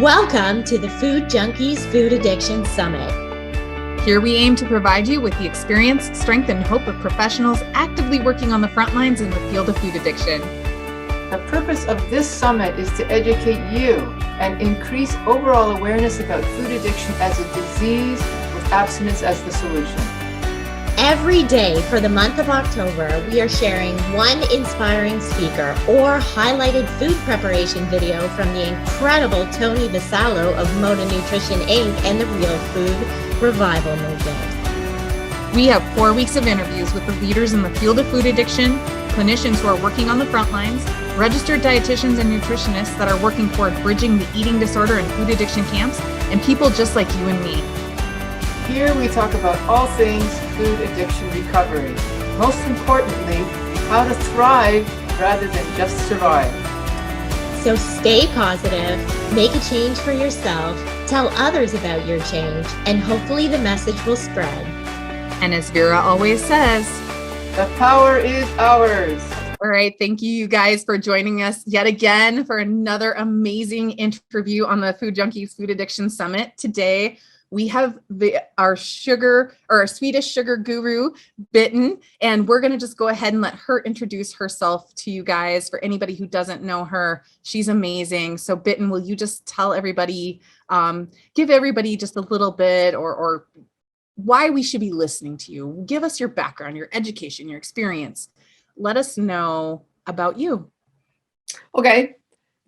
Welcome to the Food Junkies Food Addiction Summit. Here we aim to provide you with the experience, strength, and hope of professionals actively working on the front lines in the field of food addiction. The purpose of this summit is to educate you and increase overall awareness about food addiction as a disease with abstinence as the solution. Every day for the month of October, we are sharing one inspiring speaker or highlighted food preparation video from the incredible Tony Vassallo of Moda Nutrition Inc. and the Real Food Revival Movement. We have 4 weeks of interviews with the leaders in the field of food addiction, clinicians who are working on the front lines, registered dietitians and nutritionists that are working toward bridging the eating disorder and food addiction camps, and people just like you and me. Here we talk about all things food addiction recovery. Most importantly, how to thrive rather than just survive. So stay positive, make a change for yourself, tell others about your change, and hopefully the message will spread. And as Vera always says, the power is ours. All right. Thank you guys for joining us yet again for another amazing interview on the Food Junkies Food Addiction Summit. Today, we have our Swedish sugar guru, Bitten, and we're going to just go ahead and let her introduce herself to you guys. For anybody who doesn't know her, she's amazing. So Bitten, will you just tell everybody, give everybody just a little bit or why we should be listening to you? Give us your background, your education, your experience. Let us know about you. Okay.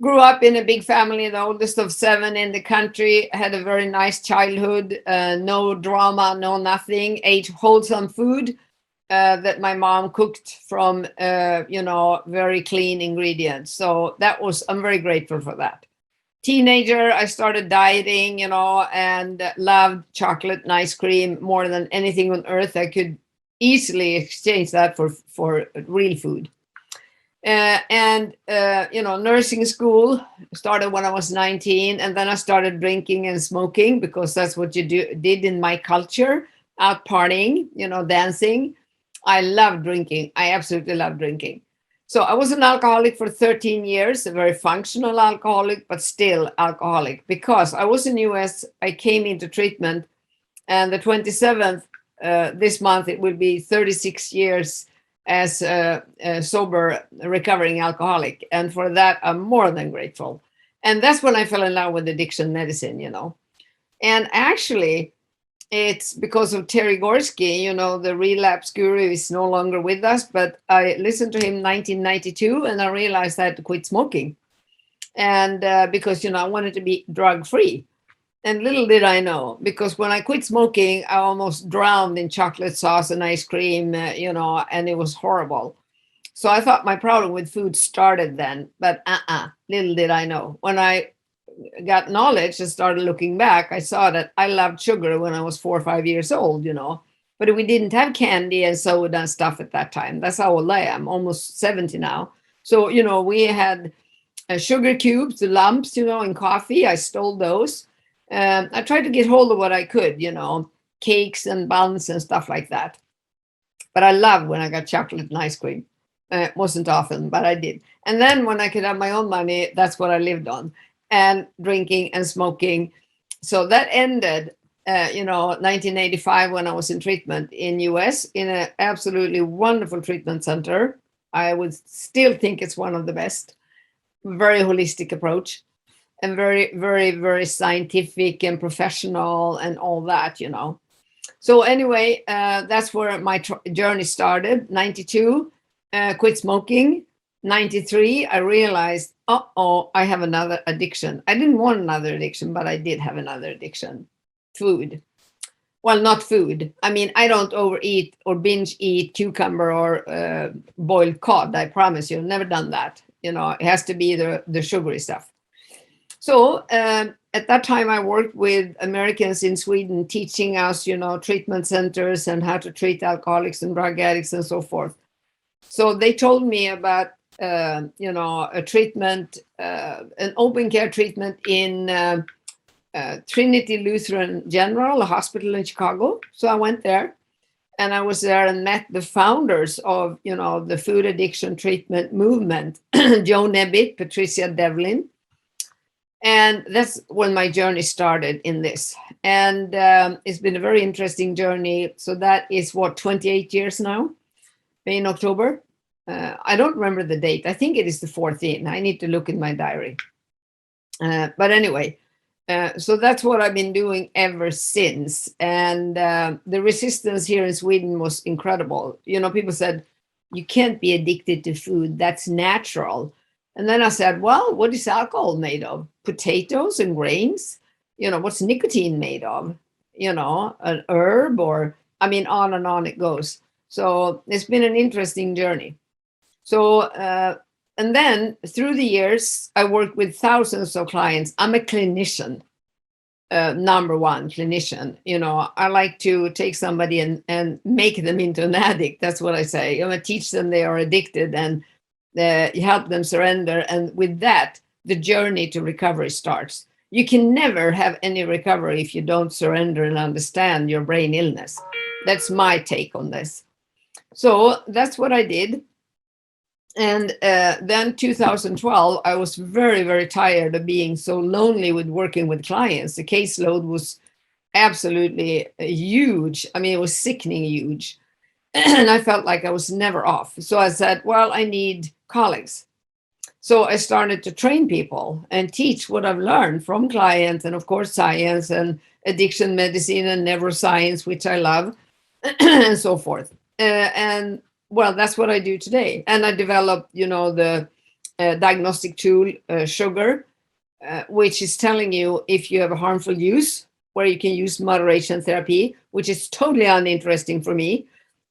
Grew up in a big family, the oldest of 7 in the country, had a very nice childhood, no drama, no nothing, ate wholesome food that my mom cooked from, very clean ingredients. So I'm very grateful for that. Teenager, I started dieting, and loved chocolate and ice cream more than anything on earth. I could easily exchange that for real food. Nursing school started when I was 19, and then I started drinking and smoking because that's what you did in my culture, out partying, dancing. I love drinking. I absolutely love drinking. So I was an alcoholic for 13 years, a very functional alcoholic, but still alcoholic because I was in US. I came into treatment, and the 27th this month, it will be 36 years as a sober recovering alcoholic, and for that I'm more than grateful. And that's when I fell in love with addiction medicine, and actually it's because of Terry Gorski, the relapse guru is no longer with us, but I listened to him in 1992 and I realized I had to quit smoking, and because I wanted to be drug free. And little did I know, because when I quit smoking, I almost drowned in chocolate sauce and ice cream, and it was horrible. So I thought my problem with food started then, but little did I know. When I got knowledge and started looking back, I saw that I loved sugar when I was 4 or 5 years old, but we didn't have candy and soda and stuff at that time. That's how old I am, almost 70 now. So, we had sugar cubes, the lumps, in coffee. I stole those. I tried to get hold of what I could, cakes and buns and stuff like that. But I loved when I got chocolate and ice cream. It wasn't often, but I did. And then when I could have my own money, that's what I lived on, and drinking and smoking. So that ended, 1985 when I was in treatment in US in an absolutely wonderful treatment center. I would still think it's one of the best. Very holistic approach. And very, very, very scientific and professional and all that, So anyway, that's where my journey started. 92, quit smoking. 93, I realized, I have another addiction. I didn't want another addiction, but I did have another addiction. Food. Well, not food. I mean, I don't overeat or binge eat cucumber or boiled cod. I promise you, never done that. It has to be the sugary stuff. So at that time, I worked with Americans in Sweden, teaching us, treatment centers and how to treat alcoholics and drug addicts and so forth. So they told me about, a treatment, an open care treatment in Trinity Lutheran General Hospital in Chicago. So I went there, and I was there and met the founders of, the food addiction treatment movement, Joe Nebitt, Patricia Devlin. And that's when my journey started in this. And it's been a very interesting journey. So that is what, 28 years now in October. I don't remember the date. I think it is the 14th. I need to look in my diary. But anyway, so that's what I've been doing ever since. And the resistance here in Sweden was incredible. You know, people said, you can't be addicted to food. That's natural. And then I said, well, what is alcohol made of? Potatoes and grains? You know, what's nicotine made of? You know, an herb, or, I mean, on and on it goes. So it's been an interesting journey. So, and then through the years, I worked with thousands of clients. I'm a clinician, number one clinician. You know, I like to take somebody and make them into an addict. That's what I say. I'm going to teach them they are addicted, and help them surrender. And with that, the journey to recovery starts. You can never have any recovery if you don't surrender and understand your brain illness. That's my take on this. So that's what I did. And then 2012, I was very, very tired of being so lonely with working with clients. The caseload was absolutely huge. I mean, it was sickening huge. And I felt like I was never off. So I said, well, I need colleagues. So I started to train people and teach what I've learned from clients, and of course, science and addiction medicine and neuroscience, which I love, and so forth. And well, that's what I do today. And I developed, you know, the diagnostic tool, sugar, which is telling you if you have a harmful use, where you can use moderation therapy, which is totally uninteresting for me.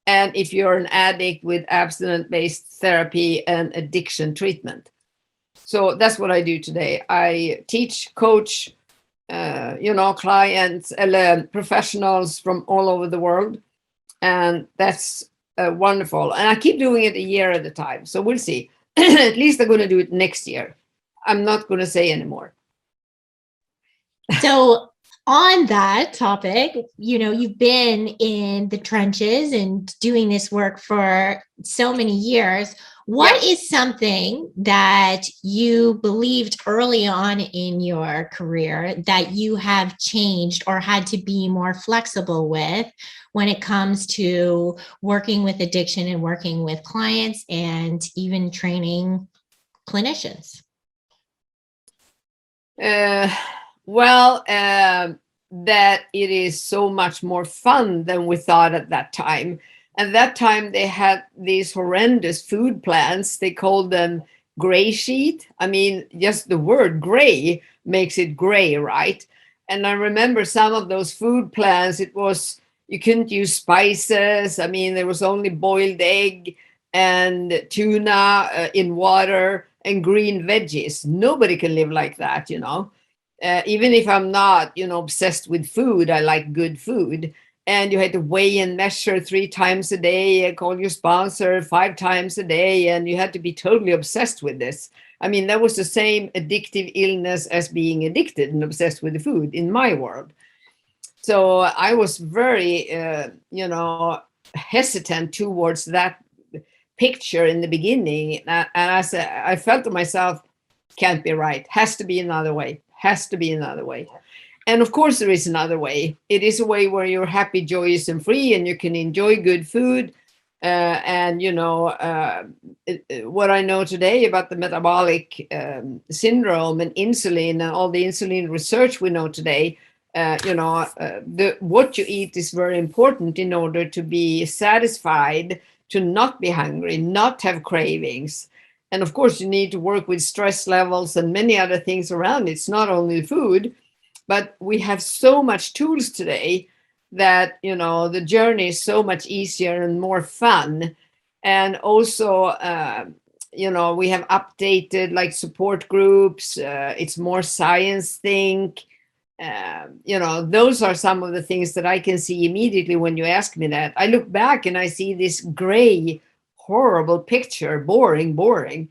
And if you're an addict, with abstinence-based therapy and addiction treatment. So that's what I do today. I teach, coach, you know, clients, professionals from all over the world. And that's wonderful. And I keep doing it a year at a time. So we'll see. At least I'm going to do it next year. I'm not going to say anymore. So on that topic, you know, you've been in the trenches and doing this work for so many years. What is something that you believed early on in your career that you have changed or had to be more flexible with when it comes to working with addiction and working with clients and even training clinicians? That it is so much more fun than we thought at that time. At that time, they had these horrendous food plans. They called them gray sheet. I mean, just the word gray makes it gray, right? And I remember some of those food plans, it was, you couldn't use spices. I mean, there was only boiled egg and tuna in water and green veggies. Nobody can live like that, you know. Even if I'm not, you know, obsessed with food, I like good food. And you had to weigh and measure 3 times a day, and call your sponsor 5 times a day, and you had to be totally obsessed with this. I mean, that was the same addictive illness as being addicted and obsessed with the food in my world. So I was very, you know, hesitant towards that picture in the beginning. And I said, I felt to myself, can't be right, has to be another way. Has to be another way. And of course, there is another way. It is a way where you're happy, joyous, and free, and you can enjoy good food. And, you know, what I know today about the metabolic syndrome and insulin and all the insulin research we know today, you know, what you eat is very important in order to be satisfied, to not be hungry, not have cravings. And of course, you need to work with stress levels and many other things around. It's not only food, but we have so much tools today that, you know, the journey is so much easier and more fun. And also, you know, we have updated like support groups. It's more science think. You know, those are some of the things that I can see immediately when you ask me that. I look back and I see this gray, horrible picture, boring.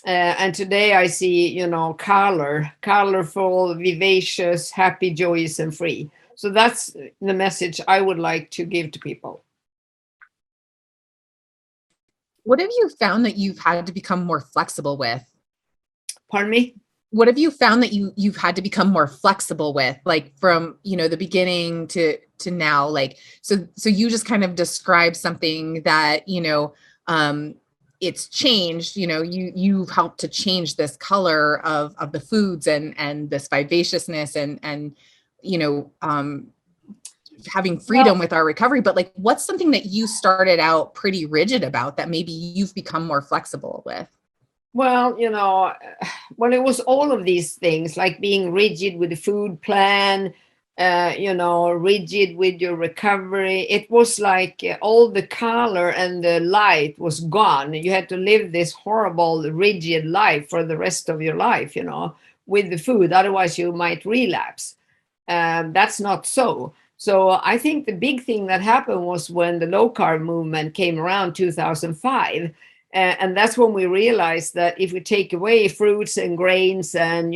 And today I see, you know, colorful, vivacious, happy, joyous, and free. So that's the message I would like to give to people. What have you found that you've had to become more flexible with? Pardon me? what have you found that you've had to become more flexible with, like from, the beginning to now? Like, so you just kind of described something that, it's changed, you've helped to change this color of the foods and this vivaciousness and, having freedom with our recovery. But like, what's something that you started out pretty rigid about that maybe you've become more flexible with? Well, when it was all of these things, like being rigid with the food plan, rigid with your recovery, it was like all the color and the light was gone. You had to live this horrible, rigid life for the rest of your life, with the food. Otherwise, you might relapse. That's not so. So I think the big thing that happened was when the low carb movement came around 2005. And that's when we realized that if we take away fruits and grains and,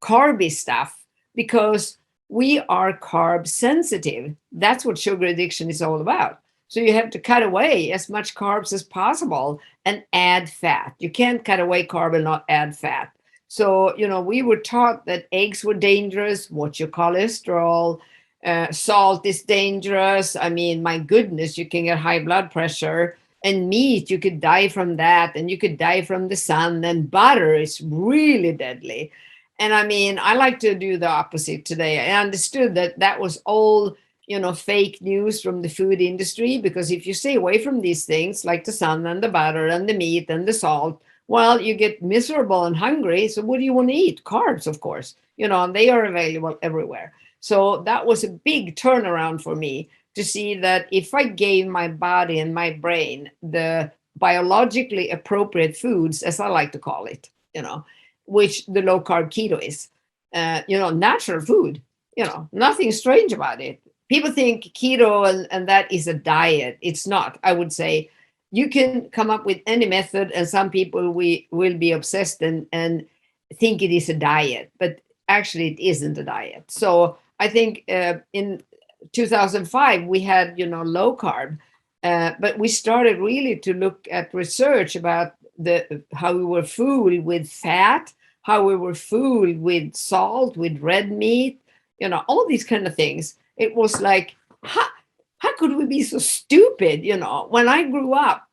carby stuff, because we are carb sensitive, that's what sugar addiction is all about. So you have to cut away as much carbs as possible and add fat. You can't cut away carb and not add fat. So, we were taught that eggs were dangerous, watch your cholesterol, salt is dangerous. I mean, my goodness, you can get high blood pressure. And meat, you could die from that, and you could die from the sun, and butter is really deadly. And I mean, I like to do the opposite today. I understood that was all, fake news from the food industry, because if you stay away from these things like the sun and the butter and the meat and the salt, well, you get miserable and hungry. So what do you want to eat? Carbs, of course, and they are available everywhere. So that was a big turnaround for me, to see that if I gave my body and my brain the biologically appropriate foods, as I like to call it, which the low carb keto is, natural food, nothing strange about it. People think keto and that is a diet. It's not. I would say you can come up with any method, and some people will be obsessed and think it is a diet, but actually it isn't a diet. So I think in 2005 we had low carb, but we started really to look at research about how we were fooled with fat, how we were fooled with salt, with red meat, all these kind of things. It was like, how could we be so stupid? When I grew up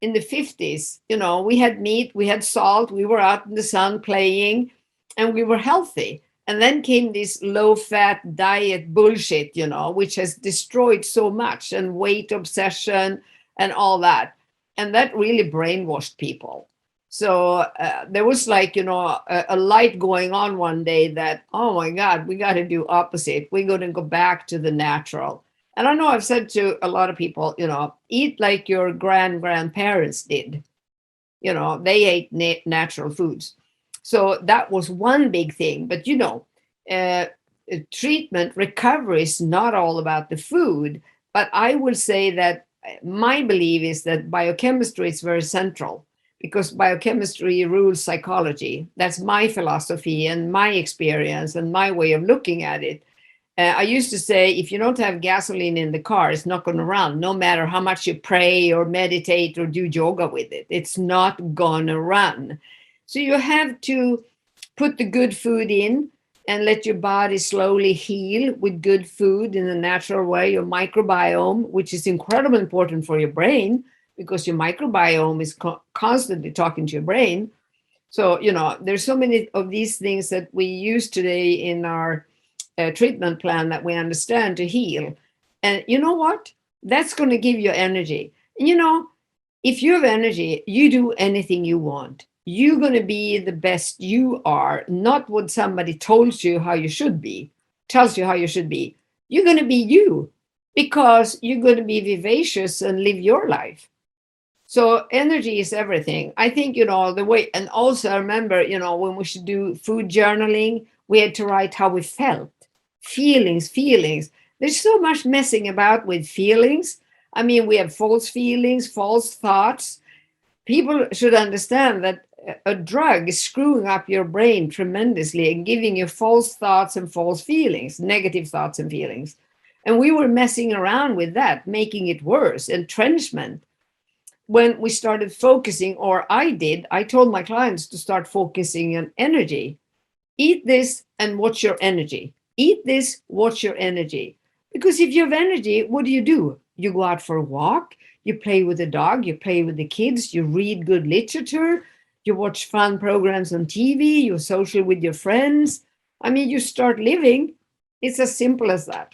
in the 50s, we had meat, we had salt, we were out in the sun playing, and we were healthy. And then came this low-fat diet bullshit, which has destroyed so much, and weight obsession and all that. And that really brainwashed people. So there was like, a light going on one day that, oh my God, we got to do opposite. We're going to go back to the natural. And I know I've said to a lot of people, eat like your grandparents did. They ate natural foods. So that was one big thing. But, treatment recovery is not all about the food. But I will say that my belief is that biochemistry is very central, because biochemistry rules psychology. That's my philosophy and my experience and my way of looking at it. I used to say, if you don't have gasoline in the car, it's not going to run, no matter how much you pray or meditate or do yoga with it. It's not going to run. So you have to put the good food in and let your body slowly heal with good food in a natural way, your microbiome, which is incredibly important for your brain, because your microbiome is constantly talking to your brain. So, there's so many of these things that we use today in our treatment plan that we understand to heal. And you know what? That's going to give you energy. And if you have energy, you do anything you want. You're going to be the best you are, not what somebody tells you how you should be, tells you how you should be. You're going to be you, because you're going to be vivacious and live your life. So energy is everything. I think, the way, and also I remember, when we should do food journaling, we had to write how we felt. Feelings. There's so much messing about with feelings. I mean, we have false feelings, false thoughts. People should understand that a drug is screwing up your brain tremendously and giving you false thoughts and false feelings, negative thoughts and feelings. And we were messing around with that, making it worse, entrenchment. When we started focusing, or I told my clients to start focusing on energy. Eat this and watch your energy. Eat this, watch your energy. Because if you have energy, what do? You go out for a walk, you play with the dog, you play with the kids, you read good literature, you watch fun programs on TV, you're social with your friends. I mean, you start living. It's as simple as that.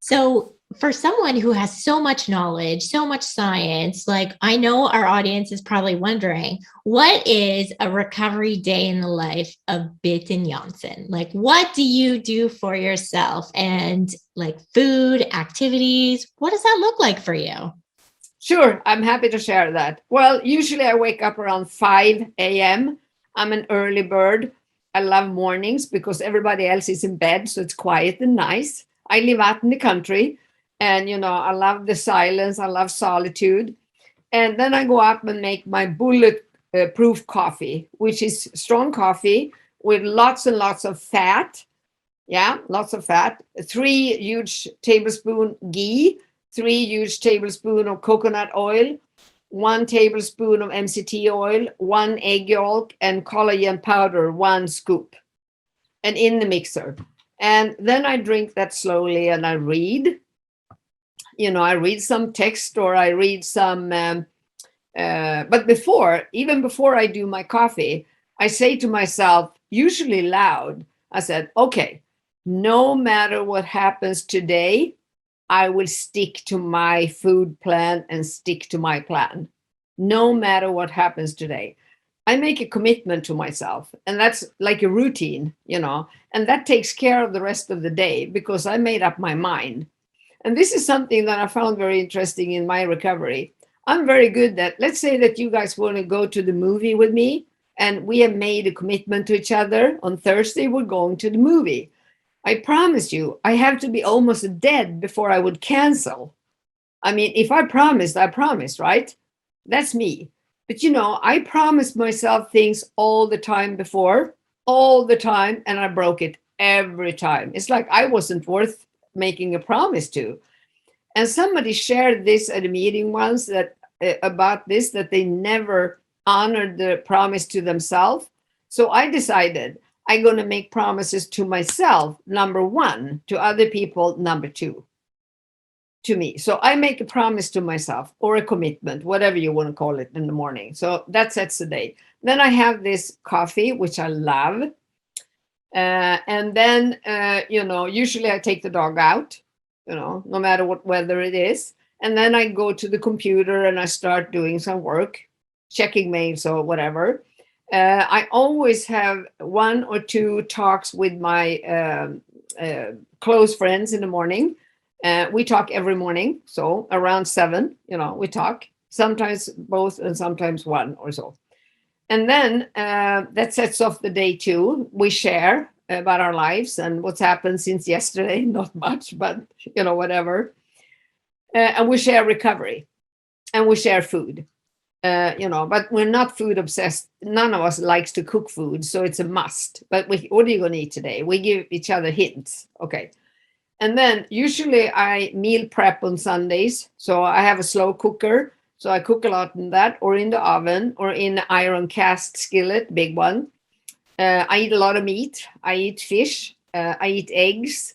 So, for someone who has so much knowledge, so much science, like I know our audience is probably wondering, what is a recovery day in the life of Bitten Jonsson? Like, what do you do for yourself? And like food, activities, what does that look like for you? Sure, I'm happy to share that. Well, usually I wake up around 5 a.m. I'm an early bird. I love mornings because everybody else is in bed, so it's quiet and nice. I live out in the country, and I love the silence. I love solitude. And then I go up and make my bullet proof coffee, which is strong coffee with lots and lots of fat. Yeah, lots of fat. 3 huge tablespoon ghee, 3 huge tablespoon of coconut oil, 1 tablespoon of MCT oil, 1 egg yolk, and collagen powder, 1 scoop, and in the mixer. And then I drink that slowly, and I read. I read some text, or I read some. But even before I do my coffee, I say to myself, usually loud, I said, okay, no matter what happens today, I will stick to my food plan and stick to my plan. No matter what happens today. I make a commitment to myself, and that's like a routine, and that takes care of the rest of the day because I made up my mind. And this is something that I found very interesting in my recovery. I'm very good at, let's say that you guys want to go to the movie with me, and we have made a commitment to each other. On Thursday, we're going to the movie. I promise you, I have to be almost dead before I would cancel. I mean, if I promised, I promised, right? That's me. But I promised myself things all the time before, all the time, and I broke it every time. It's like I wasn't worth making a promise to. And somebody shared this at a meeting once about this, that they never honored the promise to themselves. So I decided I'm going to make promises to myself, number 1, to other people, number 2, to me. So I make a promise to myself, or a commitment, whatever you want to call it, in the morning. So that sets the day. Then I have this coffee, which I love. And then, usually I take the dog out, no matter what weather it is. And then I go to the computer and I start doing some work, checking mails or whatever. I always have 1 or 2 talks with my close friends in the morning. We talk every morning. So around 7, we talk, sometimes both and sometimes 1 or so. And then that sets off the day too. We share about our lives and what's happened since yesterday. Not much, but whatever. And we share recovery, and we share food. But we're not food obsessed. None of us likes to cook food, so it's a must. But what are you going to eat today? We give each other hints. Okay. And then usually I meal prep on Sundays. So I have a slow cooker. So I cook a lot in that, or in the oven, or in the iron cast skillet, big one. I eat a lot of meat. I eat fish. I eat eggs.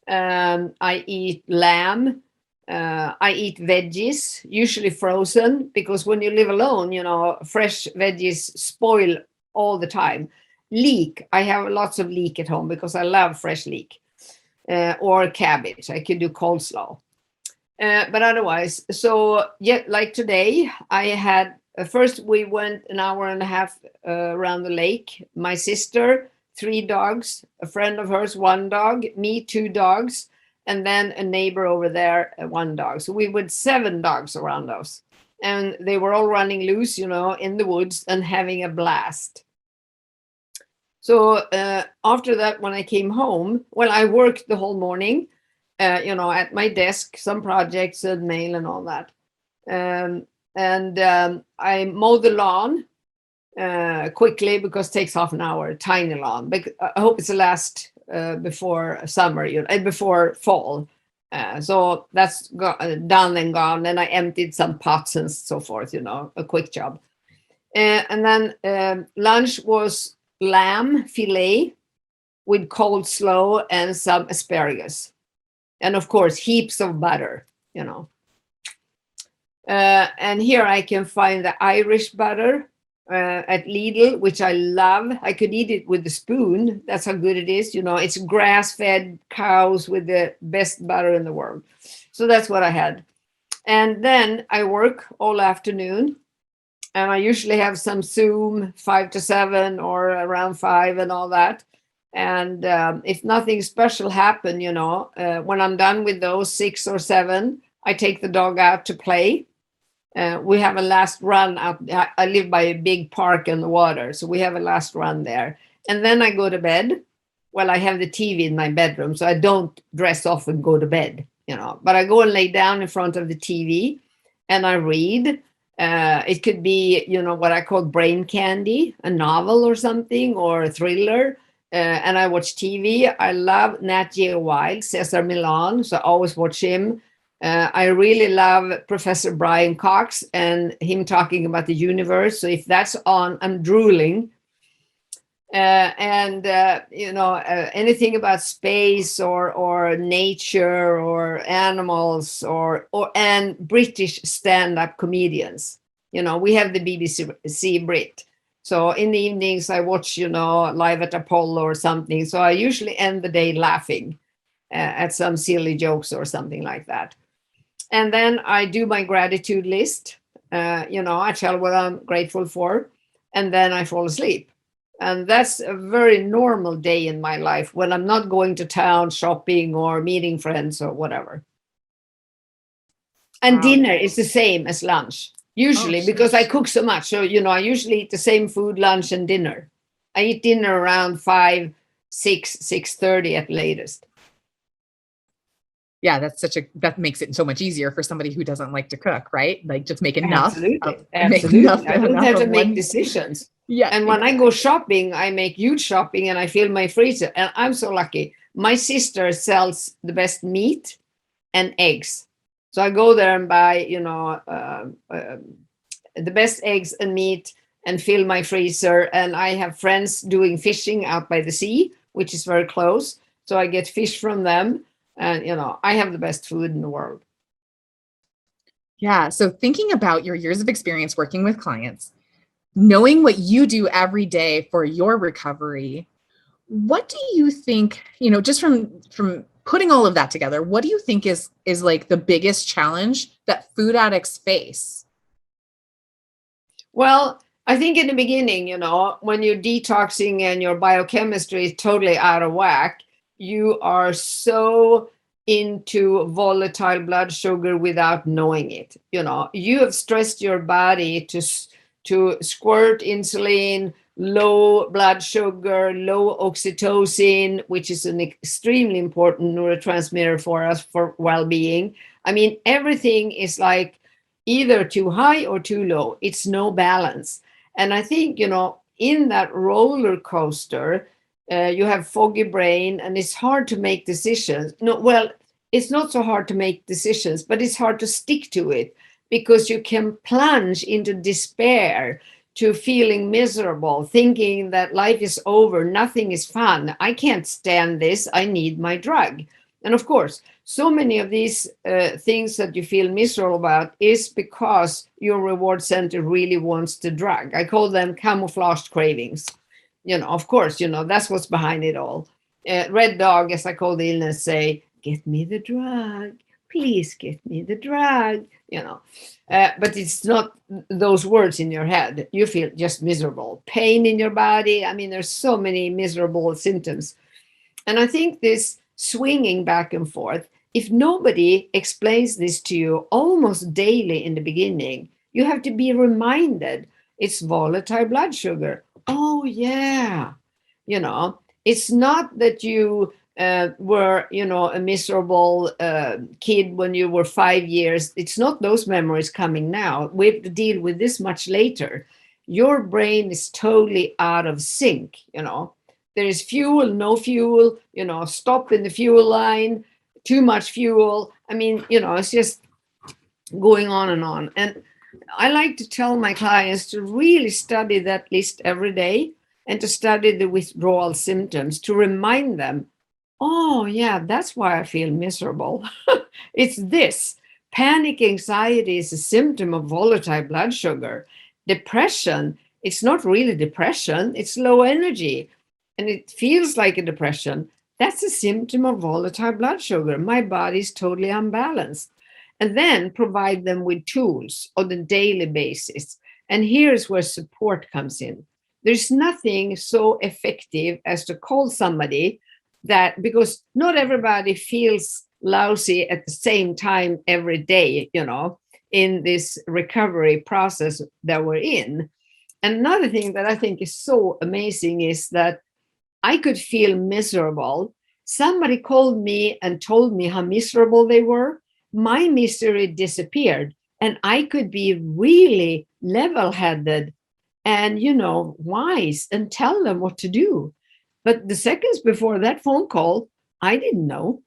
I eat lamb. I eat veggies, usually frozen, because when you live alone, fresh veggies spoil all the time. Leek. I have lots of leek at home because I love fresh leek. Or cabbage. I can do coleslaw. But otherwise, so yeah, like today, I had first we went an hour and a half around the lake. My sister, 3 dogs, a friend of hers, 1 dog, me, 2 dogs, and then a neighbor over there, 1 dog. So we were 7 dogs around us, and they were all running loose, in the woods and having a blast. So after that, when I came home, well, I worked the whole morning. At my desk, some projects and mail and all that. I mowed the lawn quickly because it takes half an hour, tiny lawn. But I hope it's the last before summer, and before fall. So that's done and gone. And I emptied some pots and so forth, a quick job. And then lunch was lamb fillet with coleslaw and some asparagus. And of course, heaps of butter, you know. And here I can find the Irish butter at Lidl, which I love. I could eat it with a spoon. That's how good it is. You know, it's grass-fed cows with the best butter in the world. So that's what I had. And then I work all afternoon. And I usually have some Zoom 5 to 7 or around 5 and all that. And if nothing special happened, you know, when I'm done with those 6 or 7, I take the dog out to play. We have a last run out. I live by a big park in the water, so we have a last run there. And then I go to bed. Well, I have the TV in my bedroom, so I don't dress off and go to bed, you know. But I go and lay down in front of the TV, and I read. It could be, you know, what I call brain candy, a novel or something, or a thriller. And I watch TV. I love Nat Geo Wild, Cesar Millan, so I always watch him. I really love Professor Brian Cox and him talking about the universe. So if that's on, I'm drooling. You know, anything about space or nature or animals and British stand-up comedians. You know, we have the BBC Brit. So in the evenings, I watch, you know, Live at Apollo or something. So I usually end the day laughing at some silly jokes or something like that. And then I do my gratitude list. You know, I tell what I'm grateful for, and then I fall asleep. And that's a very normal day in my life when I'm not going to town shopping or meeting friends or whatever. And dinner is the same as lunch, usually, because I cook so much. So, you know, I usually eat the same food, lunch and dinner. I eat dinner around 5, 6, 6:30 at latest. Yeah, that makes it so much easier for somebody who doesn't like to cook, right? Like just make enough. Absolutely. I don't have to make decisions. Yeah. And when I go shopping, I make huge shopping and I fill my freezer. And I'm so lucky. My sister sells the best meat and eggs. So I go there and buy, you know, the best eggs and meat and fill my freezer. And I have friends doing fishing out by the sea, which is very close. So I get fish from them. And, you know, I have the best food in the world. Yeah. So thinking about your years of experience working with clients, knowing what you do every day for your recovery, what do you think, you know, just from putting all of that together, what do you think is like the biggest challenge that food addicts face? Well, I think in the beginning, you know, when you're detoxing and your biochemistry is totally out of whack, you are so into volatile blood sugar without knowing it. You know, you have stressed your body to squirt insulin, low blood sugar, low oxytocin, which is an extremely important neurotransmitter for us for well-being. I mean, everything is like either too high or too low. It's no balance. And I think, you know, in that roller coaster, you have foggy brain and it's hard to make decisions. No, well, it's not so hard to make decisions, but it's hard to stick to it because you can plunge into despair, to feeling miserable, thinking that life is over, nothing is fun. I can't stand this. I need my drug. And of course, so many of these things that you feel miserable about is because your reward center really wants the drug. I call them camouflaged cravings. You know, of course, you know, that's what's behind it all. Red dog, as I call the illness, say, get me the drug, please get me the drug, you know. But it's not those words in your head. You feel just miserable, pain in your body. I mean, there's so many miserable symptoms. And I think this swinging back and forth, if nobody explains this to you almost daily in the beginning, you have to be reminded it's volatile blood sugar. Oh, yeah. You know, it's not that you were, you know, a miserable kid when you were 5 years. It's not those memories coming now. We have to deal with this much later. Your brain is totally out of sync, you know. There is fuel, no fuel, you know, stop in the fuel line, too much fuel. I mean, you know, it's just going on and on. And I like to tell my clients to really study that list every day and to study the withdrawal symptoms to remind them, oh, yeah, that's why I feel miserable. It's this. Panic anxiety is a symptom of volatile blood sugar. Depression, it's not really depression, it's low energy. And it feels like a depression. That's a symptom of volatile blood sugar. My body's totally unbalanced. And then provide them with tools on a daily basis. And here's where support comes in. There's nothing so effective as to call somebody that, because not everybody feels lousy at the same time every day, in this recovery process that we're in. Another thing that I think is so amazing is that I could feel miserable. Somebody called me and told me how miserable they were. My misery disappeared, and I could be really level-headed and, wise and tell them what to do. But the seconds before that phone call, I didn't know.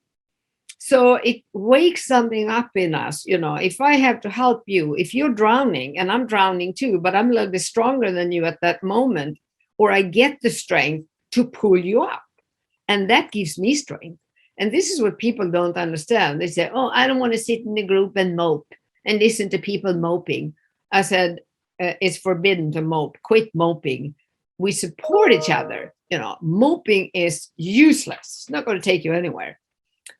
So it wakes something up in us. If I have to help you, if you're drowning, and I'm drowning too, but I'm a little bit stronger than you at that moment, or I get the strength to pull you up. And that gives me strength. And this is what people don't understand. They say, oh, I don't want to sit in the group and mope and listen to people moping. I said, it's forbidden to mope. Quit moping. We support each other. Moping is useless. It's not going to take you anywhere.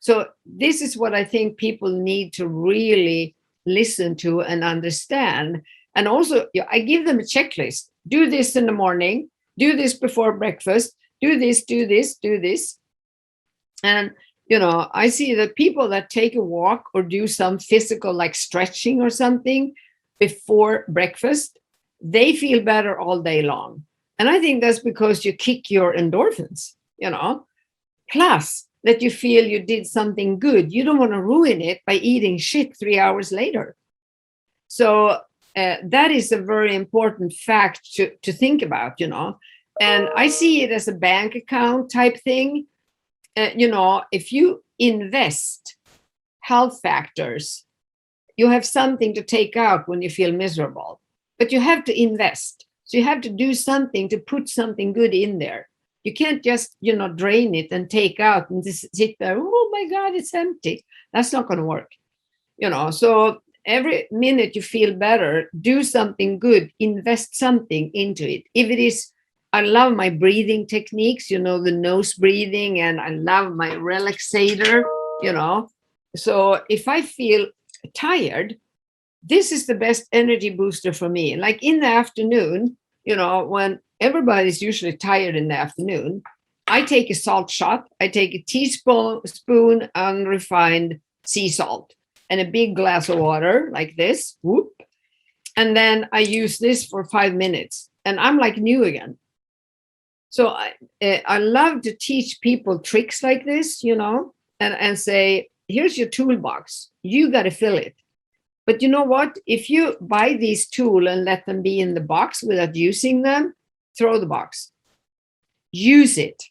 So this is what I think people need to really listen to and understand. And also, I give them a checklist. Do this in the morning. Do this before breakfast. Do this, do this, do this. And, I see that people that take a walk or do some physical, like stretching or something before breakfast, they feel better all day long. And I think that's because you kick your endorphins, plus that you feel you did something good. You don't want to ruin it by eating shit 3 hours later. So that is a very important fact to think about, And I see it as a bank account type thing. If you invest health factors, you have something to take out when you feel miserable. But you have to invest. So you have to do something to put something good in there. You can't just, drain it and take out and just sit there. Oh my God, it's empty. That's not going to work. So every minute you feel better, do something good, invest something into it. If it is, I love my breathing techniques, the nose breathing, and I love my relaxator, So if I feel tired, this is the best energy booster for me. Like in the afternoon, when everybody's usually tired in the afternoon, I take a salt shot. I take a teaspoon unrefined sea salt and a big glass of water like this. Whoop. And then I use this for 5 minutes and I'm like new again. So I love to teach people tricks like this, and say, here's your toolbox. You got to fill it. But you know what? If you buy these tools and let them be in the box without using them, throw the box. Use it.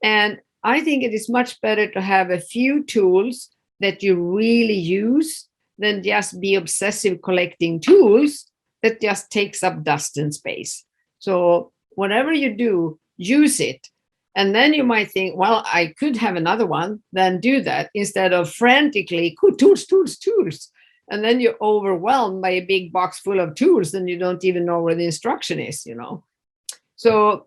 And I think it is much better to have a few tools that you really use than just be obsessive collecting tools that just takes up dust and space. So whatever you do, use it. And then you might think, well, I could have another one, then do that instead of frantically, tools. And then you're overwhelmed by a big box full of tools, and you don't even know where the instruction is, So,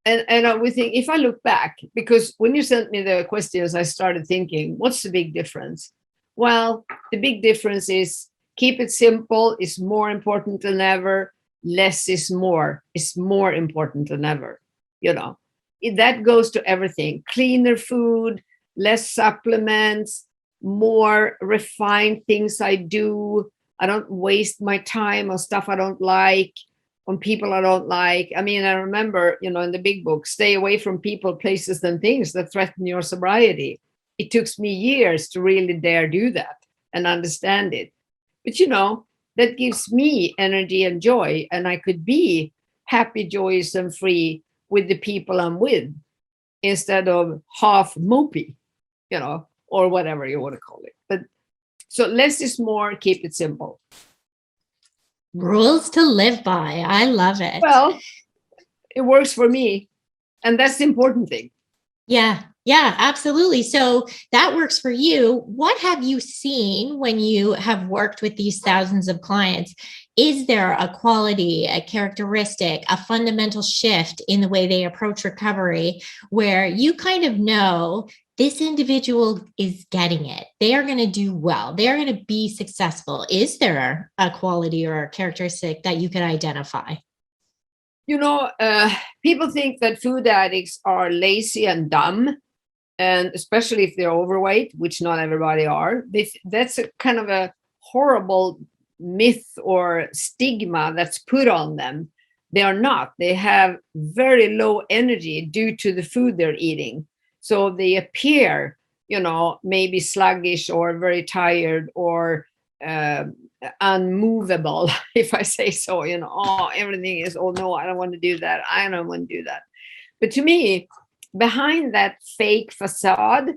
and we think, if I look back, because when you sent me the questions, I started thinking, what's the big difference? Well, the big difference is keep it simple is more important than ever. Less is more important than ever. That goes to everything. Cleaner food, less supplements, more refined things I do. I don't waste my time on stuff I don't like, on people I don't like. I mean, I remember, in the big book, stay away from people, places, and things that threaten your sobriety. It took me years to really dare do that and understand it. But, that gives me energy and joy, and I could be happy, joyous, and free with the people I'm with instead of half mopey, or whatever you want to call it. But so less is more, keep it simple. Rules to live by. I love it. Well, It works for me. And that's the important thing. Yeah, yeah, absolutely. So that works for you. What have you seen when you have worked with these thousands of clients? Is there a quality, a characteristic, a fundamental shift in the way they approach recovery where you kind of know this individual is getting it? They are going to do well. They are going to be successful. Is there a quality or a characteristic that you can identify? You know, people think that food addicts are lazy and dumb, and especially if they're overweight, which not everybody are. That's a kind of a horrible myth or stigma that's put on them. They are not. They have very low energy due to the food they're eating. So they appear, you know, maybe sluggish or very tired or unmovable, if I say so. You know, oh, everything is, oh no, I don't want to do that. I don't want to do that. But to me, behind that fake facade,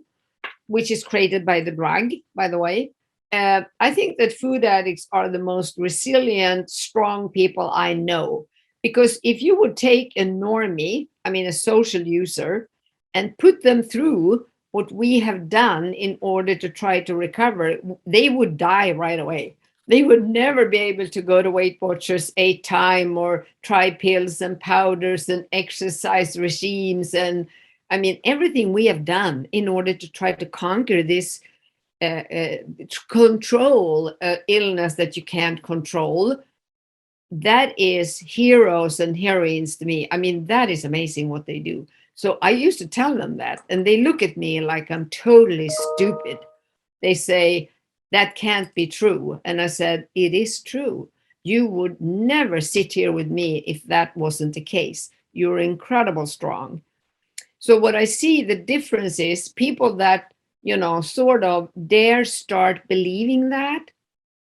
which is created by the drug, by the way, I think that food addicts are the most resilient, strong people I know. Because if you would take a normie, I mean, a social user, and put them through what we have done in order to try to recover, they would die right away. They would never be able to go to Weight Watchers 8 times or try pills and powders and exercise regimes. And I mean, everything we have done in order to try to conquer this, control illness that you can't control, that is heroes and heroines to me. I mean, that is amazing what they do. So I used to tell them that, and they look at me like I'm totally stupid. They say, that can't be true. And I said, it is true. You would never sit here with me if that wasn't the case. You're incredible strong. So what I see the difference is people that, you know, sort of dare start believing that,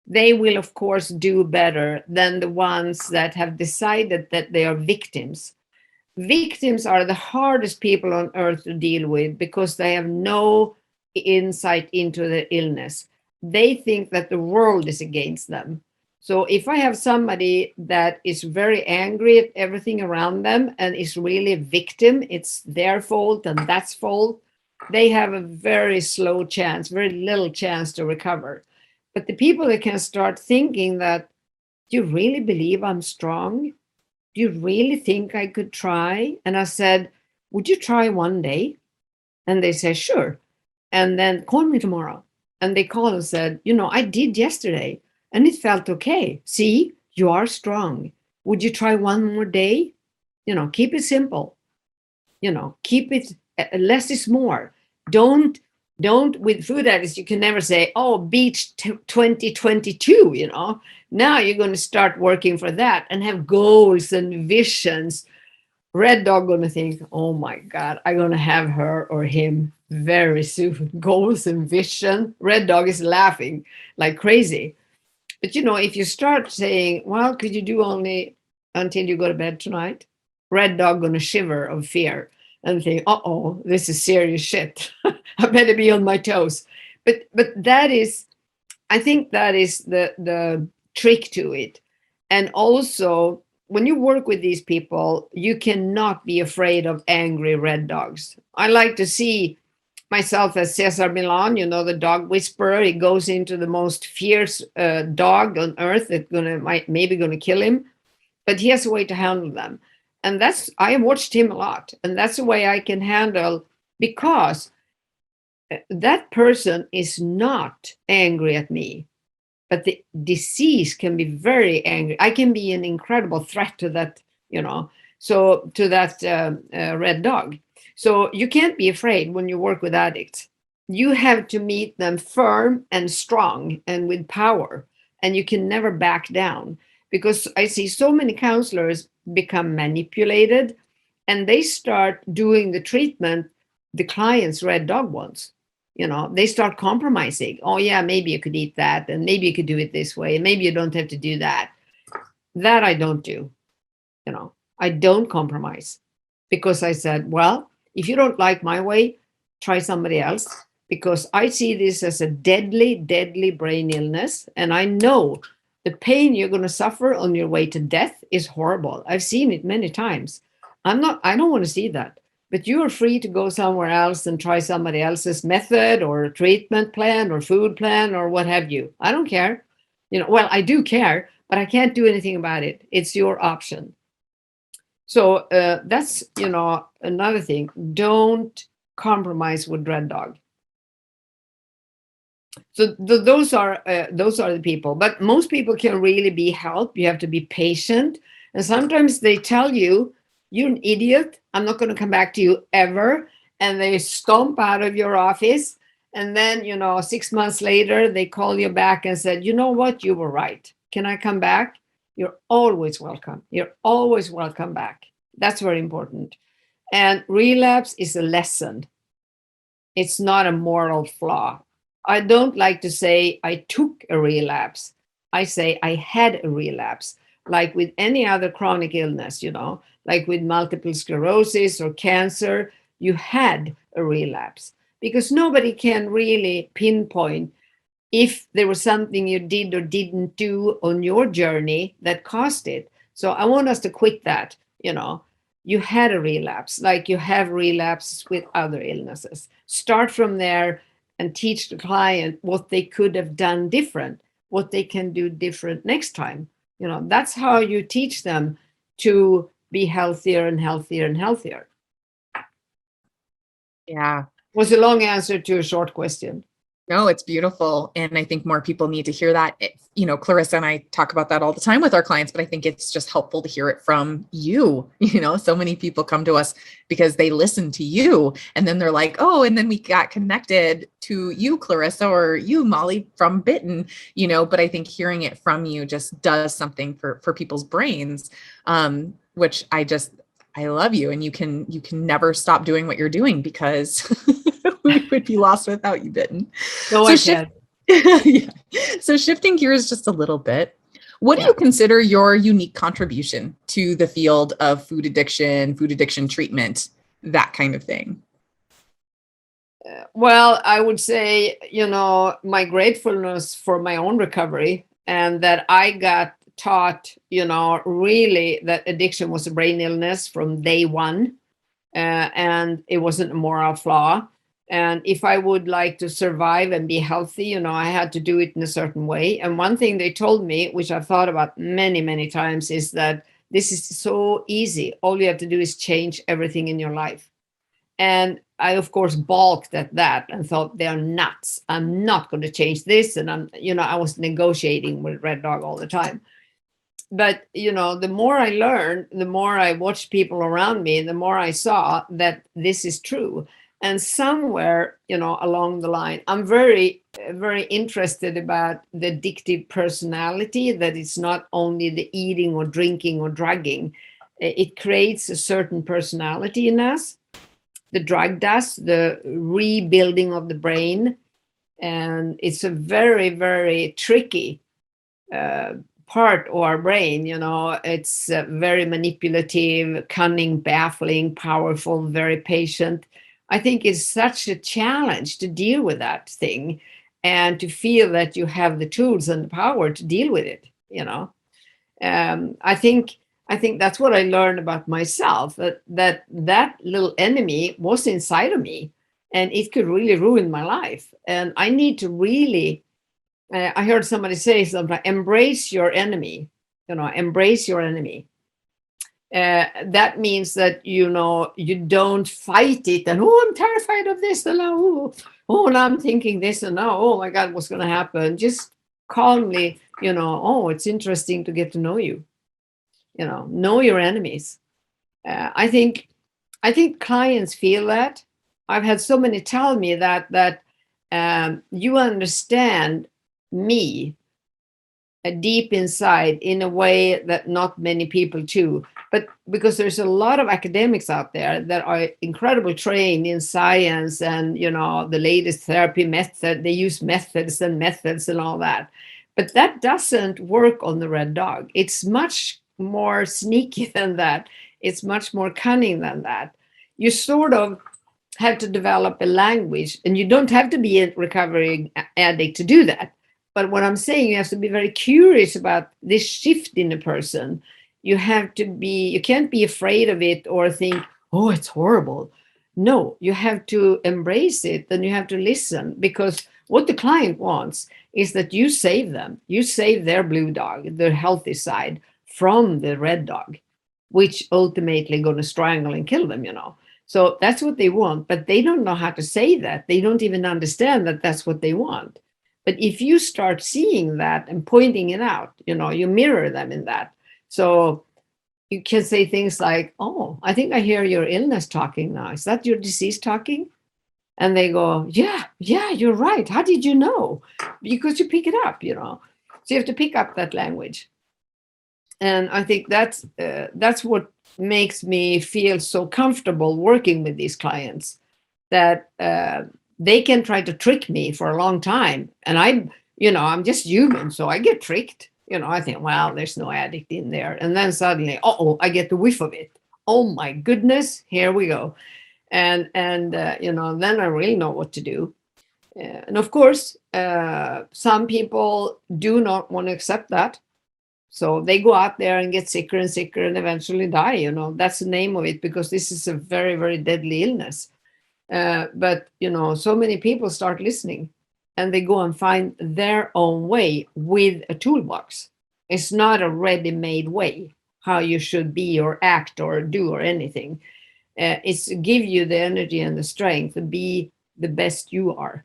they will, of course, do better than the ones that have decided that they are victims. Victims are the hardest people on earth to deal with because they have no insight into the illness. They think that the world is against them. So if I have somebody that is very angry at everything around them and is really a victim, it's their fault and that's fault, they have a very slow chance, very little chance to recover. But the people that can start thinking that, do you really believe I'm strong? Do you really think I could try? And I said, would you try one day? And they said, sure. And then call me tomorrow. And they called and said, you know, I did yesterday and it felt okay. See, you are strong. Would you try one more day? You know, keep it simple. You know, keep it, less is more. Don't with food addicts, you can never say, oh, beach 2022, you know. Now you're going to start working for that and have goals and visions. Red Dog going to think, oh my God, I'm going to have her or him very soon. Goals and vision. Red Dog is laughing like crazy. But you know, if you start saying, well, could you do only until you go to bed tonight? Red Dog going to shiver of fear and think, uh-oh, this is serious shit. I better be on my toes. But that is, I think that is the trick to it. And also, when you work with these people, you cannot be afraid of angry red dogs. I like to see myself as Cesar Millan, you know, the dog whisperer. He goes into the most fierce dog on earth that's maybe gonna kill him, but he has a way to handle them. And that's, I watched him a lot, and that's the way I can handle, because that person is not angry at me, but the disease can be very angry. I can be an incredible threat to that, you know, so to that red dog. So you can't be afraid when you work with addicts. You have to meet them firm and strong and with power, and you can never back down, because I see so many counselors become manipulated and they start doing the treatment the client's red dog wants. You know, they start compromising. Oh yeah, maybe you could eat that, and maybe you could do it this way, and maybe you don't have to do that. That I don't do. You know, I don't compromise, because I said, well, if you don't like my way, try somebody else, because I see this as a deadly, deadly brain illness. And I know the pain you're going to suffer on your way to death is horrible. I've seen it many times. I don't want to see that. But you are free to go somewhere else and try somebody else's method or treatment plan or food plan or what have you. I don't care. Well, I do care, but I can't do anything about it. It's your option. So that's, another thing. Don't compromise with Red Dog. So those are the people. But most people can really be helped. You have to be patient. And sometimes they tell you, you're an idiot. I'm not going to come back to you ever. And they stomp out of your office. And then, 6 months later, they call you back and said, you know what? You were right. Can I come back? You're always welcome. You're always welcome back. That's very important. And relapse is a lesson. It's not a moral flaw. I don't like to say I took a relapse. I say I had a relapse, like with any other chronic illness, like with multiple sclerosis or cancer, you had a relapse, because nobody can really pinpoint if there was something you did or didn't do on your journey that caused it. So I want us to quit that, you had a relapse, like you have relapses with other illnesses. Start from there and teach the client what they could have done different, what they can do different next time. That's how you teach them to be healthier and healthier and healthier. Yeah. Was a long answer to a short question. No, it's beautiful. And I think more people need to hear that. Clarissa and I talk about that all the time with our clients, but I think it's just helpful to hear it from you. So many people come to us because they listen to you and then they're like, oh, and then we got connected to you, Clarissa, or you, Molly, from Bitten, but I think hearing it from you just does something for people's brains, which I love you. And you can never stop doing what you're doing, because we would be lost without you, Bitten. No, yeah. So shifting gears just a little bit, what do you consider your unique contribution to the field of food addiction treatment, that kind of thing? Well, I would say, my gratefulness for my own recovery, and that I got taught, really that addiction was a brain illness from day one, and it wasn't a moral flaw. And if I would like to survive and be healthy, I had to do it in a certain way. And one thing they told me, which I've thought about many, many times, is that this is so easy. All you have to do is change everything in your life. And I, of course, balked at that and thought, they're nuts. I'm not going to change this. And I was negotiating with Red Dog all the time. But, the more I learned, the more I watched people around me, the more I saw that this is true. And somewhere, along the line, I'm very, very interested about the addictive personality, that it's not only the eating or drinking or drugging. It creates a certain personality in us. The drug does, the rebuilding of the brain. And it's a very, very tricky part of our brain. It's very manipulative, cunning, baffling, powerful, very patient. I think it's such a challenge to deal with that thing, and to feel that you have the tools and the power to deal with it. I think that's what I learned about myself, that little enemy was inside of me, and it could really ruin my life. And I need to really, I heard somebody say something, embrace your enemy, embrace your enemy. That means that, you don't fight it and, I'm terrified of this, and now I'm thinking this, and now, oh my God, what's going to happen? Just calmly, it's interesting to get to know you, know your enemies. I think clients feel that. I've had so many tell me that you understand me deep inside in a way that not many people do. But because there's a lot of academics out there that are incredibly trained in science and, the latest therapy method, they use methods and all that. But that doesn't work on the Red Dog. It's much more sneaky than that. It's much more cunning than that. You sort of have to develop a language, and you don't have to be a recovering addict to do that. But what I'm saying, you have to be very curious about this shift in a person. you can't be afraid of it or think, oh, it's horrible. No, you have to embrace it, and you have to listen, because what the client wants is that you save them. You save their blue dog, their healthy side, from the red dog, which ultimately going to strangle and kill them, So that's what they want, but they don't know how to say that. They don't even understand that that's what they want. But if you start seeing that and pointing it out, you mirror them in that. So you can say things like, oh, I think I hear your illness talking now. Is that your disease talking? And they go, yeah, you're right. How did you know? Because you pick it up, So you have to pick up that language. And I think that's what makes me feel so comfortable working with these clients, that they can try to trick me for a long time. And I'm just human, so I get tricked. I think, well, there's no addict in there. And then suddenly, I get the whiff of it. Oh my goodness, here we go. And then I really know what to do. And of course, some people do not want to accept that. So they go out there and get sicker and sicker and eventually die. That's the name of it, because this is a very, very deadly illness. But so many people start listening, and they go and find their own way with a toolbox. It's not a ready-made way how you should be or act or do or anything. It's to give you the energy and the strength to be the best you are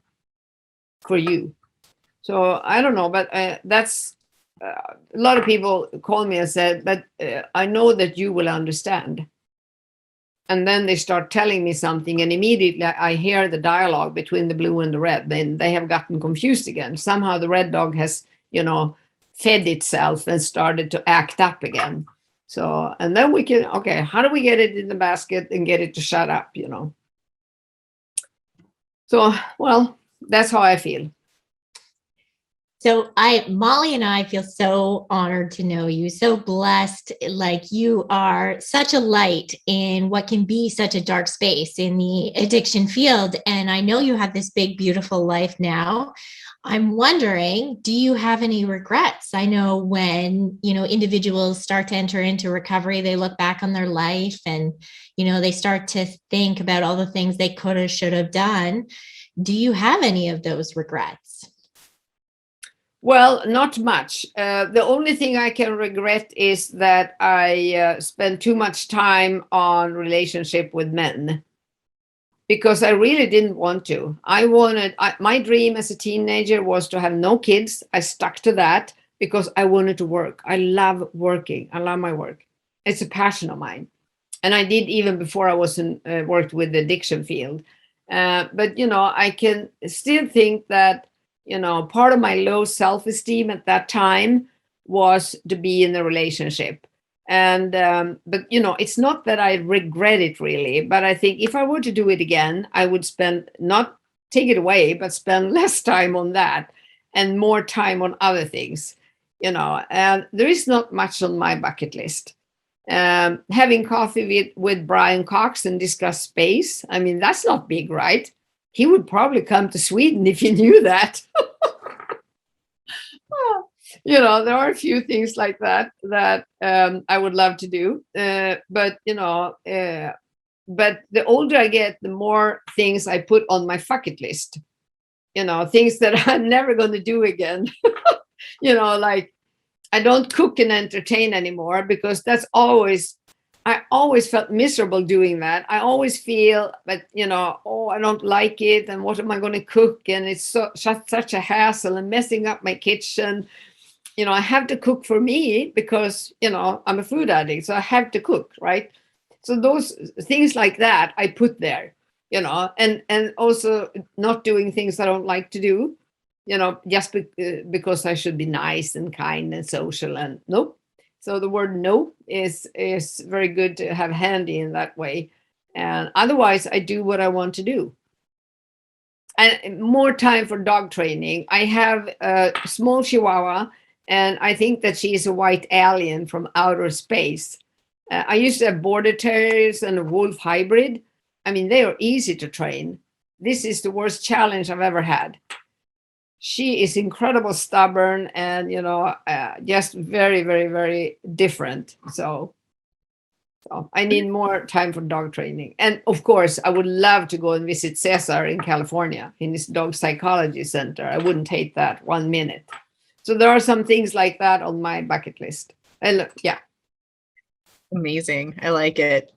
for you. So I don't know, but that's a lot of people call me and said, but I know that you will understand. And then they start telling me something, and immediately I hear the dialogue between the blue and the red. Then they have gotten confused again. Somehow the red dog has, fed itself and started to act up again. So, and then we can, okay, how do we get it in the basket and get it to shut up, So, well, that's how I feel. So Molly and I feel so honored to know you, so blessed. Like, you are such a light in what can be such a dark space in the addiction field. And I know you have this big, beautiful life now. I'm wondering, do you have any regrets? I know when, individuals start to enter into recovery, they look back on their life and, they start to think about all the things they could have, should have done. Do you have any of those regrets? Well, not much. The only thing I can regret is that I spent too much time on relationship with men, because I really didn't want to. My dream as a teenager was to have no kids. I stuck to that because I wanted to work. I love working. I love my work. It's a passion of mine. And I did even before I worked with the addiction field. But, I can still think that, part of my low self-esteem at that time was to be in a relationship. And, but, it's not that I regret it really, but I think if I were to do it again, I would not take it away, but spend less time on that and more time on other things, and there is not much on my bucket list. Having coffee with Brian Cox and discuss space. I mean, that's not big, right? He would probably come to Sweden if he knew that. There are a few things like that I would love to do. But the older I get, the more things I put on my bucket list. Things that I'm never going to do again. Like I don't cook and entertain anymore, because I always felt miserable doing that. I always feel that, I don't like it. And what am I going to cook? And it's such a hassle and messing up my kitchen. I have to cook for me because, I'm a food addict. So I have to cook, right? So those things like that, I put there, and also not doing things I don't like to do, just because I should be nice and kind and social, and nope. So the word no is very good to have handy in that way. And otherwise, I do what I want to do. And more time for dog training. I have a small Chihuahua, and I think that she is a white alien from outer space. I used to have border terriers and a wolf hybrid. I mean, they are easy to train. This is the worst challenge I've ever had. she is incredible stubborn and, just very, very, very different. So I need more time for dog training. And of course, I would love to go and visit Cesar in California in his dog psychology center. I wouldn't hate that 1 minute. So there are some things like that on my bucket list. And yeah. Amazing. I like it.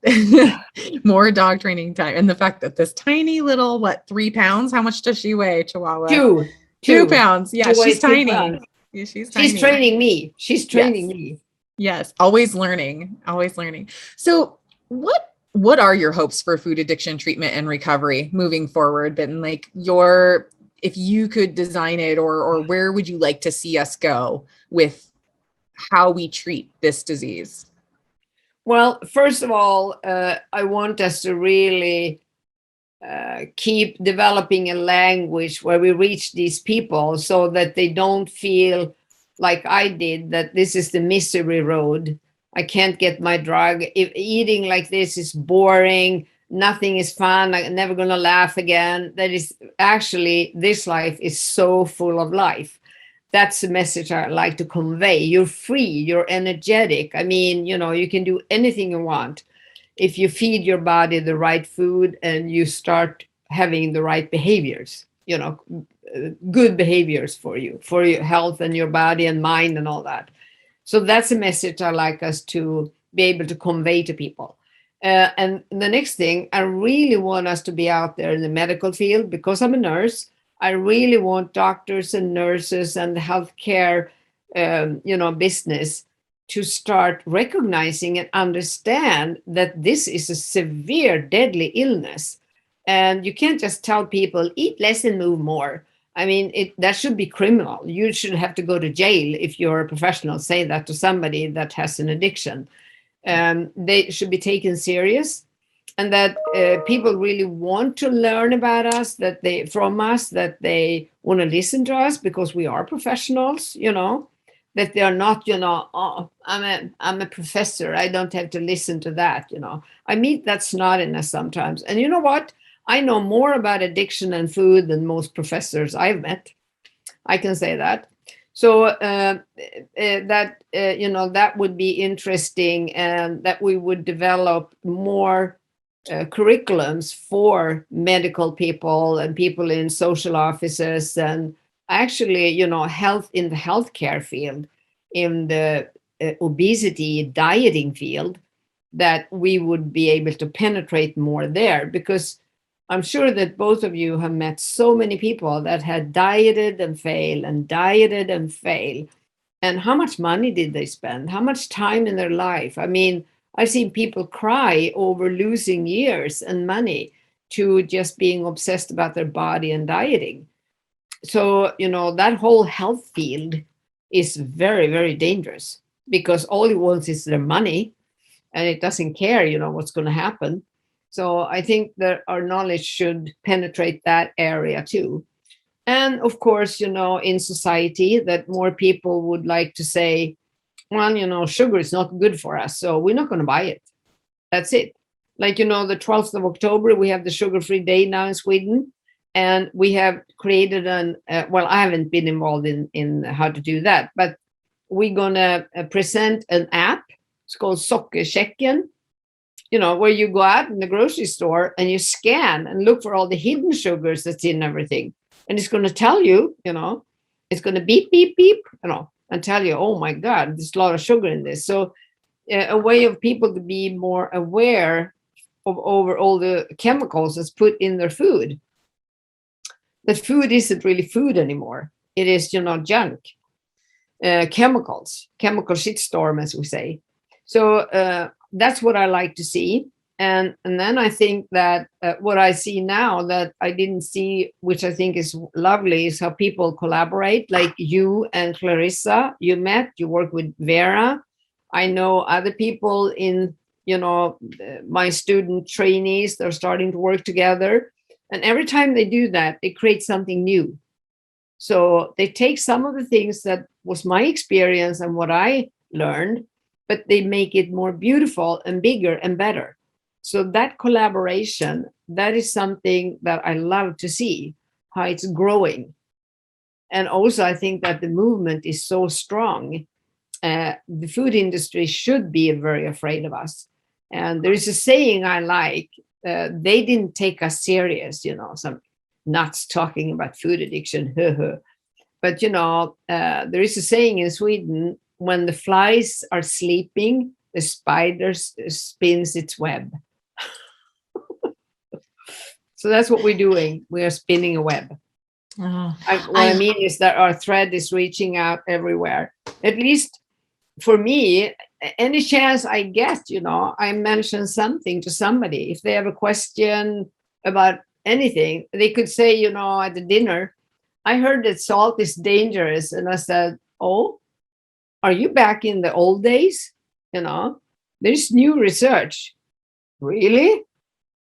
More dog training time. And the fact that this tiny little, 3 pounds? How much does she weigh, Chihuahua? 2 pounds. Yeah, she's tiny. Yeah, she's tiny. She's training me. She's training me. Yes, always learning, always learning. So what are your hopes for food addiction treatment and recovery moving forward? Bitten, like if you could design it, or where would you like to see us go with how we treat this disease? Well, first of all, I want us to really keep developing a language where we reach these people so that they don't feel like I did, that this is the misery road. I can't get my drug. If eating like this is boring, nothing is fun, I'm never going to laugh again. That is actually, this life is so full of life. That's the message I like to convey. You're free, you're energetic. I mean, you can do anything you want if you feed your body the right food and you start having the right behaviors, good behaviors for your health and your body and mind and all that. So that's a message I like us to be able to convey to people. And the next thing, I really want us to be out there in the medical field, because I'm a nurse. I really want doctors and nurses and the healthcare, business to start recognizing and understand that this is a severe, deadly illness. And you can't just tell people, eat less and move more. I mean, that should be criminal. You should have to go to jail if you're a professional, say that to somebody that has an addiction. They should be taken serious, and that people really want to learn about us, that they want to listen to us because we are professionals, that they are not, oh, I'm a professor, I don't have to listen to that, I meet that snottiness sometimes. And you know what? I know more about addiction and food than most professors I've met. I can say that. So that would be interesting, and that we would develop more curriculums for medical people and people in social offices, and actually, health in the healthcare field, in the obesity dieting field, that we would be able to penetrate more there. Because I'm sure that both of you have met so many people that had dieted and failed and dieted and failed. And how much money did they spend? How much time in their life? I mean, I've seen people cry over losing years and money to just being obsessed about their body and dieting. So, that whole health field is very, very dangerous, because all it wants is their money, and it doesn't care, what's going to happen. So I think that our knowledge should penetrate that area too. And of course, in society, that more people would like to say, well, sugar is not good for us, so we're not going to buy it. That's it. Like, the 12th of October, we have the sugar-free day now in Sweden. And we have created I haven't been involved in how to do that, but we're going to present an app. It's called Sockerchecken, where you go out in the grocery store and you scan and look for all the hidden sugars that's in everything. And it's going to tell you, it's going to beep, beep, beep, and tell you, oh my God, there's a lot of sugar in this. So a way of people to be more aware of over all the chemicals that's put in their food. That food isn't really food anymore. It is, junk, chemicals, chemical shitstorm, as we say. So that's what I like to see. And then I think that what I see now that I didn't see, which I think is lovely, is how people collaborate. Like you and Clarissa, you met, you work with Vera. I know other people in, my student trainees, they're starting to work together. And every time they do that, they create something new. So they take some of the things that was my experience and what I learned, but they make it more beautiful and bigger and better. So that collaboration, that is something that I love to see, how it's growing. And also, I think that the movement is so strong. The food industry should be very afraid of us. And there is a saying I like, they didn't take us serious, some nuts talking about food addiction. But, there is a saying in Sweden, when the flies are sleeping, the spider spins its web. So that's what we're doing. We are spinning a web. What I mean is that our thread is reaching out everywhere. At least for me, any chance I get, I mention something to somebody. If they have a question about anything, they could say, at the dinner, I heard that salt is dangerous. And I said, oh, are you back in the old days? There's new research. Really?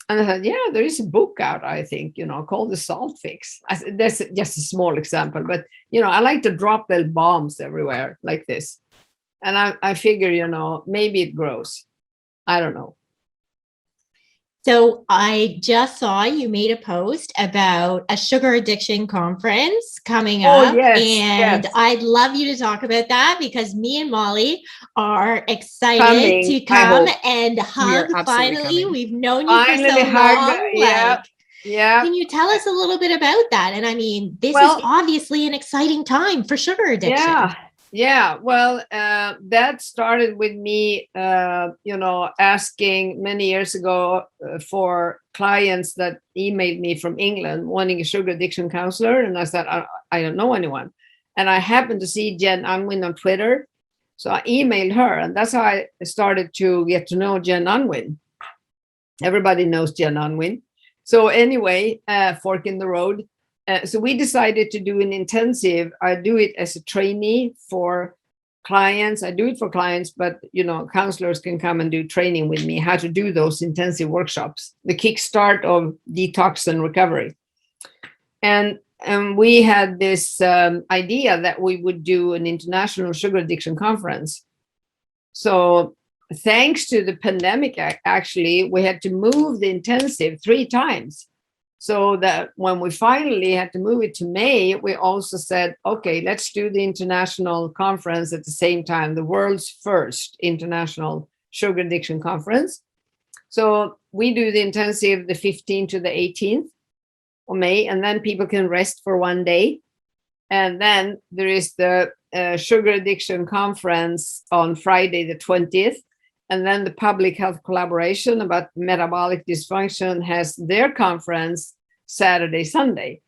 And I said, yeah, there is a book out, I think, called The Salt Fix. That's just a small example, but, I like to drop little bombs everywhere like this. And I figure, maybe it grows. I don't know. So I just saw you made a post about a sugar addiction conference coming up. Yes. I'd love you to talk about that because me and Molly are excited to come and hug. Finally, we've known you for so long. Yeah. Can you tell us a little bit about that? And I mean, this is obviously an exciting time for sugar addiction. Yeah. Well, that started with me, asking many years ago for clients that emailed me from England wanting a sugar addiction counselor. And I said, I don't know anyone. And I happened to see Jen Unwin on Twitter. So I emailed her, and that's how I started to get to know Jen Unwin. Everybody knows Jen Unwin. So anyway, fork in the road. So we decided to do an intensive. I do it as a trainee for clients. I do it for clients, but, counselors can come and do training with me, how to do those intensive workshops, the kickstart of detox and recovery. And we had this idea that we would do an international sugar addiction conference. So thanks to the pandemic, actually, we had to move the intensive 3 times. So that when we finally had to move it to May, we also said, okay, let's do the international conference at the same time, the world's first international sugar addiction conference. So we do the intensive the 15th to the 18th of May, and then people can rest for 1 day. And then there is the sugar addiction conference on Friday, the 20th. And then the Public Health Collaboration about metabolic dysfunction has their conference Saturday, Sunday.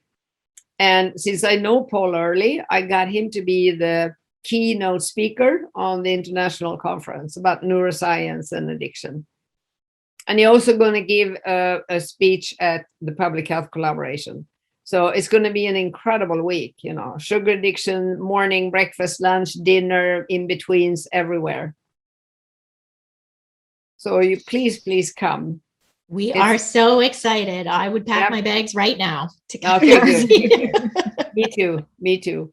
And since I know Paul early, I got him to be the keynote speaker on the international conference about neuroscience and addiction. And he's also going to give a speech at the Public Health Collaboration. So it's going to be an incredible week, sugar addiction, morning, breakfast, lunch, dinner, in-betweens, everywhere. So you please come. We are so excited. I would pack my bags right now to come. Okay, good. Me too.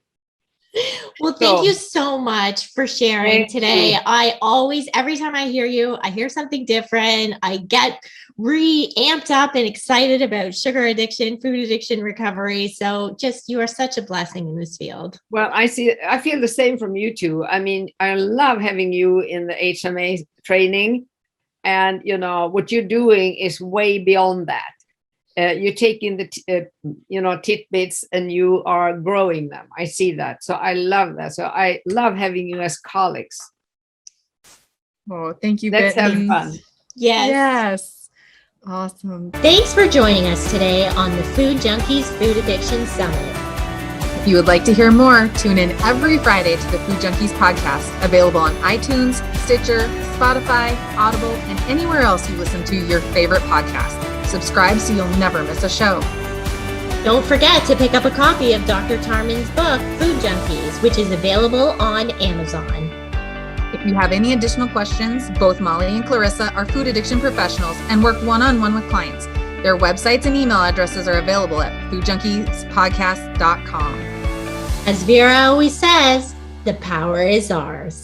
Well, thank you so much for sharing today. Every time I hear you, I hear something different. I get re-amped up and excited about sugar addiction, food addiction recovery. So you are such a blessing in this field. Well, I feel the same from you two. I mean, I love having you in the HMA training. And, what you're doing is way beyond that. You're taking the, tidbits and you are growing them. I see that. So I love that. So I love having you as colleagues. Oh, thank you. Let's have fun. Yes. Awesome. Thanks for joining us today on the Food Junkies Food Addiction Summit. If you would like to hear more, tune in every Friday to the Food Junkies podcast, available on iTunes, Stitcher, Spotify, Audible, and anywhere else you listen to your favorite podcast. Subscribe so you'll never miss a show. Don't forget to pick up a copy of Dr. Tarman's book, Food Junkies, which is available on Amazon. If you have any additional questions, both Molly and Clarissa are food addiction professionals and work one-on-one with clients. Their websites and email addresses are available at foodjunkiespodcast.com. As Vera always says, the power is ours.